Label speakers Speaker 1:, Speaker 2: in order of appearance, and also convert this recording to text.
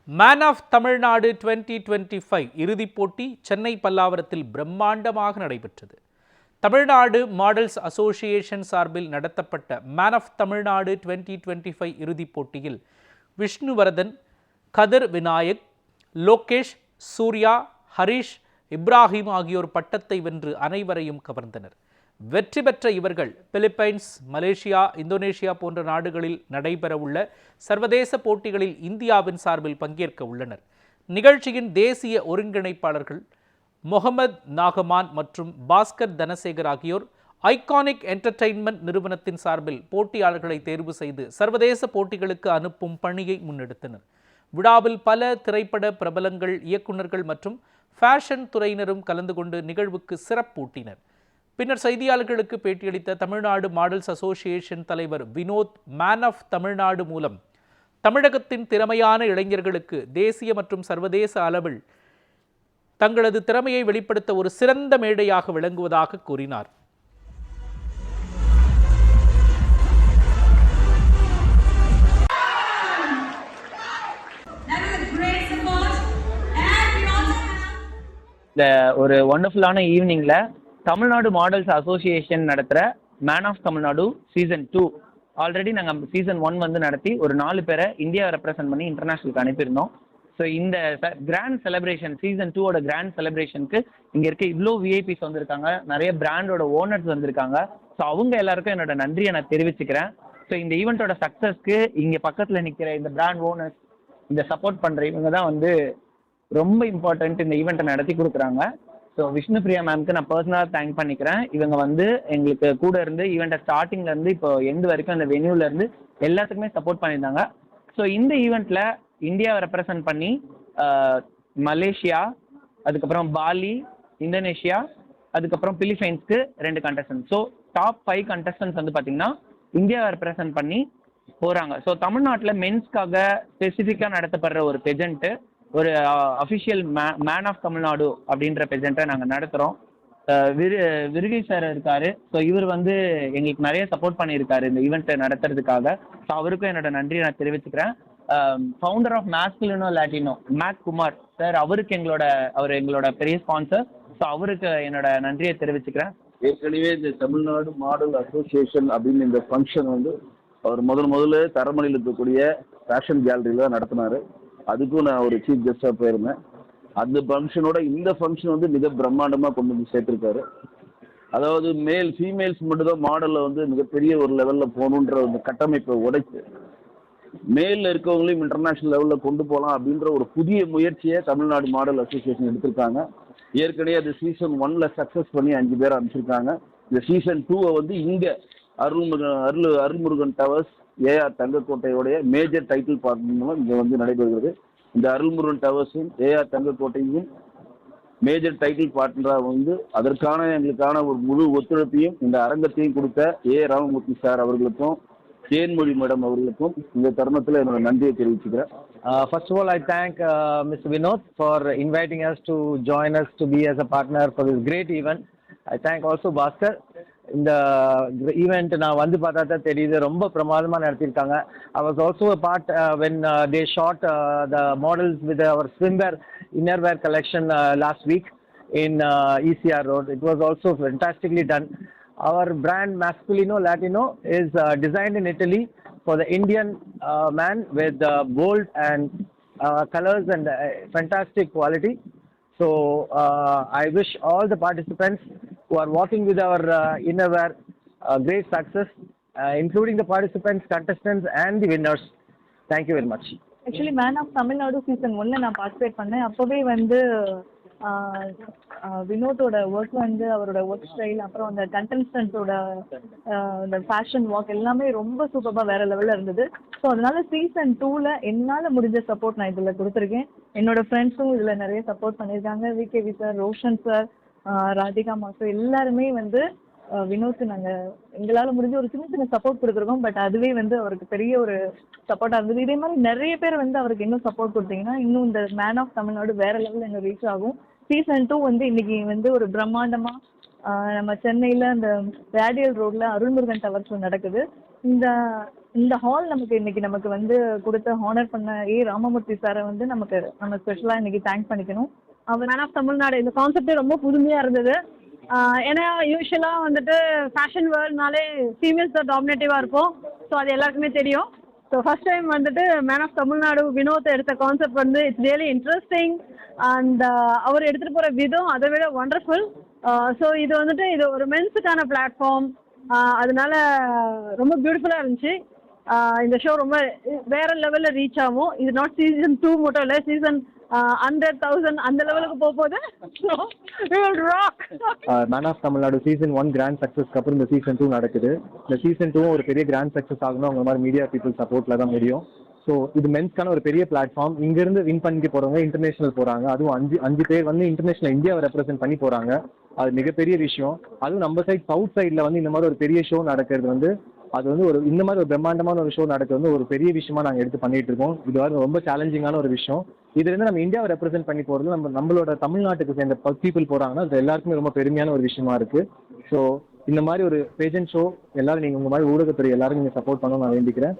Speaker 1: Man of Tamil Nadu 2025 இறுதிப் போட்டி சென்னை பல்லாவரத்தில் பிரம்மாண்டமாக நடைபெற்றது. தமிழ்நாடு மாடல்ஸ் அசோசியேஷன் சார்பில் நடத்தப்பட்ட மேன் ஆஃப் தமிழ்நாடு 2025 இறுதிப் போட்டியில் விஷ்ணுவர்தன், கதிர் விநாயக், லோகேஷ், சூர்யா, ஹரிஷ், இப்ராஹிம் ஆகியோர் பட்டத்தை வென்று அனைவரையும் கவர்ந்தனர். வெற்றி பெற்ற இவர்கள் பிலிப்பைன்ஸ், மலேசியா, இந்தோனேஷியா போன்ற நாடுகளில் நடைபெறவுள்ள சர்வதேச போட்டிகளில் இந்தியாவின் சார்பில் பங்கேற்க உள்ளனர். நிகழ்ச்சியின் தேசிய ஒருங்கிணைப்பாளர்கள் முகமது நாகமான் மற்றும் பாஸ்கர் தனசேகர் ஆகியோர் ஐகானிக் என்டர்டெயின்மெண்ட் நிறுவனத்தின் சார்பில் போட்டியாளர்களை தேர்வு செய்து சர்வதேச போட்டிகளுக்கு அனுப்பும் பணியை முன்னெடுத்தனர். விழாவில் பல திரைப்பட பிரபலங்கள், இயக்குநர்கள் மற்றும் ஃபேஷன் துறையினரும் கலந்து கொண்டு நிகழ்வுக்கு சிறப்பூட்டினர். பின்னர் செய்தியாளர்களுக்கு பேட்டியளித்த தமிழ்நாடு மாடல்ஸ் அசோசியேஷன் தலைவர் வினோத், மேன் ஆஃப் தமிழ்நாடு மூலம் தமிழகத்தின் திறமையான இளைஞர்களுக்கு தேசிய மற்றும் சர்வதேச அளவில் தங்களது திறமையை வெளிப்படுத்த ஒரு சிறந்த மேடையாக விளங்குவதாக கூறினார்.
Speaker 2: ஒரு ஒண்டர்ஃபுல்லான ஈவினிங்ல தமிழ்நாடு மாடல்ஸ் அசோசியேஷன் நடத்துகிற man of Tamil Nadu season 2 already நாங்கள் சீசன் 1 வந்து நடத்தி ஒரு 4 பேரை இந்தியாவை ரெப்ரசென்ட் பண்ணி இன்டர்நேஷ்னலுக்கு அனுப்பியிருந்தோம். ஸோ இந்த கிராண்ட் செலிப்ரேஷன் சீசன் 2ஓட கிராண்ட் செலிப்ரேஷனுக்கு இங்கே இருக்க இவ்வளோ விஐபிஸ் வந்திருக்காங்க, நிறைய பிராண்டோட ஓனர்ஸ் வந்திருக்காங்க. ஸோ அவங்க எல்லாருக்கும் என்னோட நன்றியை நான் தெரிவிச்சுக்கிறேன். ஸோ இந்த ஈவெண்ட்டோட சக்ஸஸ்க்கு இங்கே பக்கத்தில் நிற்கிற இந்த பிராண்ட் ஓனர்ஸ், இந்த சப்போர்ட் பண்ணுற இவங்க தான் வந்து ரொம்ப இம்பார்ட்டன்ட் இந்த ஈவெண்ட்டை நடத்தி கொடுக்குறாங்க. ஸோ விஷ்ணுபிரியா மேம்க்கு நான் பர்சனலாக தேங்க் பண்ணிக்கிறேன். இவங்க வந்து எங்களுக்கு கூட இருந்து ஈவெண்ட்டை ஸ்டார்டிங்லேருந்து இப்போ எண்டு வரைக்கும் அந்த வென்யூலேருந்து எல்லாத்துக்குமே சப்போர்ட் பண்ணியிருந்தாங்க. ஸோ இந்த ஈவெண்ட்டில் இந்தியாவை ரெப்ரசன்ட் பண்ணி மலேசியா, அதுக்கப்புறம் பாலி, இந்தோனேஷியா, அதுக்கப்புறம் பிலிப்பைன்ஸ்க்கு 2 கண்டஸ்டன்ஸ். ஸோ டாப் 5 கண்டஸ்டன்ஸ் வந்து பார்த்தீங்கன்னா இந்தியாவை ரெப்ரசன்ட் பண்ணி போகிறாங்க. ஸோ தமிழ்நாட்டில் மென்ஸ்க்காக ஸ்பெசிஃபிக்காக நடத்தப்படுற ஒரு பெஜென்ட்டு, ஒரு அஃபிஷியல் மேன் ஆஃப் தமிழ்நாடு அப்படின்ற பெஜென்ட்டை நாங்கள் நடத்துகிறோம். விருகை சார் இருக்கார். ஸோ இவர் வந்து எங்களுக்கு நிறைய சப்போர்ட் பண்ணியிருக்காரு இந்த ஈவெண்ட்டை நடத்துறதுக்காக. ஸோ அவருக்கும் என்னோட நன்றியை நான் தெரிவிச்சுக்கிறேன். Founder of Masculino Latino Mac Kumar sir, அவர் எங்களோட பெரிய ஸ்பான்சர். ஸோ அவருக்கு என்னோட நன்றியை தெரிவிச்சுக்கிறேன்.
Speaker 3: ஏற்கனவே இந்த தமிழ்நாடு மாடல் அசோசியேஷன் அப்படின்னு இந்த ஃபங்க்ஷன் வந்து அவர் முதல்ல தரமணியில் இருக்கக்கூடிய ஃபேஷன் கேலரியில் தான் நடத்தினார். அதுக்கும் நான் ஒரு சீஃப் கெஸ்டாக போயிருந்தேன். அந்த ஃபங்க்ஷனோட இந்த ஃபங்க்ஷன் வந்து மிக பிரம்மாண்டமாக கொண்டு வந்து சேர்த்துருக்காரு. அதாவது ஃபீமேல்ஸ் மட்டும்தான் மாடலில் வந்து மிகப்பெரிய ஒரு லெவலில் போகணுன்ற ஒரு கட்டமைப்பை உடைத்து மேலில் இருக்கவங்களையும் இன்டர்நேஷ்னல் லெவலில் கொண்டு போகலாம் அப்படின்ற ஒரு புதிய முயற்சியை தமிழ்நாடு மாடல் அசோசியேஷன் எடுத்திருக்காங்க. ஏற்கனவே அது சீசன் 1ல் சக்ஸஸ் பண்ணி 5 பேர் அனுப்பிச்சிருக்காங்க. இந்த சீசன் 2 வந்து இங்கே அருள்முருகன் டவர்ஸ் ஏஆர் தங்கக்கோட்டையோடைய மேஜர் டைட்டில் பார்ட்னர் இங்கே வந்து நடைபெறுகிறது. இந்த அருள்முருகன் டவர்ஸும் ஏஆர் தங்கக்கோட்டையும் மேஜர் டைட்டில் பார்ட்னராக வந்து அதற்கான எங்களுக்கான ஒரு முழு ஒத்துழைப்பையும் இந்த அரங்கத்தையும் கொடுத்த ராமமூர்த்தி சார் அவர்களுக்கும் தேன்மொழி மேடம் அவர்களுக்கும் இந்த தருணத்தில் என்னோட நன்றியை தெரிவிச்சுக்கிறேன்.
Speaker 2: First of all, I thank Mr. Vinod for inviting us to join us to be as a partner for this great event. I thank also Bhaskar. இந்த ஈவெண்ட் நான் வந்து பார்த்தா தான் தெரியுது, ரொம்ப பிரமாதமாக நடத்தியிருக்காங்க. I was also a part when they shot the models with our swimwear innerwear collection last week in ECR Road. It was also fantastically done. Our brand Masculino Latino is designed in Italy for the Indian man with bold and colors and fantastic quality. So I wish all the participants who are working with our innerwear great success, including the participants, contestants and the winners. Thank you very much.
Speaker 4: Actually, Man of Tamil Nadu season 1ல நான் participate பண்ணேன். அப்போவே வந்து வினோதோட work வந்து அவரோட work style, அப்புறம் அந்த கண்டெஸ்டன்ஸோட இந்த fashion walk எல்லாமே ரொம்ப சூப்பராக வேற லெவலில் இருந்தது. ஸோ அதனால சீசன் 2ல என்னால் முடிஞ்ச சப்போர்ட் நான் இதில் கொடுத்துருக்கேன். என்னோட ஃப்ரெண்ட்ஸும் இதில் நிறைய சப்போர்ட் பண்ணியிருக்காங்க. VKV sir, Roshan sir, Radhika master எல்லாருமே வந்து வினோத் நாங்கள் எங்களால் முடிஞ்ச ஒரு சின்ன சப்போர்ட் கொடுத்துருக்கோம். பட் அதுவே வந்து அவருக்கு பெரிய ஒரு சப்போர்ட்டாக இருந்தது. இதே மாதிரி நிறைய பேர் வந்து அவருக்கு இன்னும் சப்போர்ட் கொடுத்தீங்கன்னா இன்னும் இந்த மேன் ஆஃப் தமிழ்நாடு வேற லெவலில் எங்கள் ரீச் ஆகும். சீசன் 2 வந்து இன்னைக்கு வந்து ஒரு பிரம்மாண்டமாக நம்ம சென்னையில் அந்த ரேடியல் ரோடில் அருள்முருகன் டவர்ஸில் நடக்குது. இந்த இந்த ஹால் நமக்கு வந்து கொடுத்து ஹானர் பண்ண ராமமூர்த்தி சாரை வந்து நம்ம ஸ்பெஷலாக இன்னைக்கு தேங்க் பண்ணிக்கணும்.
Speaker 5: அவர் மேன் ஆஃப் தமிழ்நாடு இந்த கான்செப்டே ரொம்ப புதுமையாக இருந்தது. ஏன்னா யூஸ்வலாக வந்துட்டு ஃபேஷன் வேர்ல்ட்னாலே ஃபீமேல்ஸ் தான் டாமினேட்டிவாக இருக்கும். ஸோ அது எல்லாருக்குமே தெரியும். ஸோ ஃபர்ஸ்ட் டைம் வந்துட்டு மேன் ஆஃப் தமிழ்நாடு வினோத் எடுத்த கான்செப்ட் வந்து இட்ஸ் ரியலி இன்ட்ரெஸ்டிங் அண்ட் அவர் எடுத்துகிட்டு போகிற விதம் அதை விட ஒண்டர்ஃபுல். ஸோ இது வந்துட்டு இது ஒரு மென்ஸுக்கான பிளாட்ஃபார்ம், அதனால ரொம்ப பியூட்டிஃபுல்லாக இருந்துச்சு. இந்த ஷோ ரொம்ப வேற லெவலில் ரீச் ஆகும். இது நாட் சீசன் 2 மட்டும் இல்லை, சீசன் 100,000 அந்த லெவலுக்கு போகுது.
Speaker 6: Man of Tamil Nadu season 1 grand சக்ஸஸ்க்கு அப்புறம் இந்த சீசன் 2 நடக்குது. இந்த சீசன் 2 ஒரு பெரிய கிராண்ட் சக்ஸஸ் ஆகணும் அவங்க மாதிரி மீடியா பீப்புள் சப்போர்ட்ல தான் முடியும். ஸோ இது மென்ஸ்க்கான ஒரு பெரிய பிளாட்ஃபார்ம். இங்கிருந்து வின் பண்ணி போறவங்க இன்டர்நேஷனல் போறாங்க. அதுவும் அஞ்சு பேர் வந்து இன்டர்நேஷனல் இந்தியாவை ரெப்ரசென்ட் பண்ணி போறாங்க. அது மிகப்பெரிய விஷயம். அதுவும் நம்ம சவுத் சைடில் வந்து இந்த மாதிரி ஒரு பெரிய ஷோ நடக்கிறது வந்து அது வந்து இந்த மாதிரி ஒரு பிரம்மாண்டமான ஒரு ஷோ நடக்கிறது வந்து ஒரு பெரிய விஷயமா நாங்கள் எடுத்து பண்ணிட்டு இருக்கோம். இது வந்து ரொம்ப சேலஞ்சிங்கான ஒரு விஷயம். இதுல இருந்து நம்ம இந்தியாவை ரெப்ரசென்ட் பண்ணி போறது நம்மளோட தமிழ்நாட்டுக்கு சேர்ந்த பீப்புள் போறாங்கன்னா அது எல்லாருக்குமே ரொம்ப பெருமையான ஒரு விஷயமா இருக்கு. ஸோ இந்த மாதிரி ஒரு பேஜென்ட் ஷோ எல்லாரும் நீங்க உங்க மாதிரி ஊடகத்துறை எல்லாரும் நீங்க சப்போர்ட் பண்ணணும் நான் வேண்டிக்கிறேன்.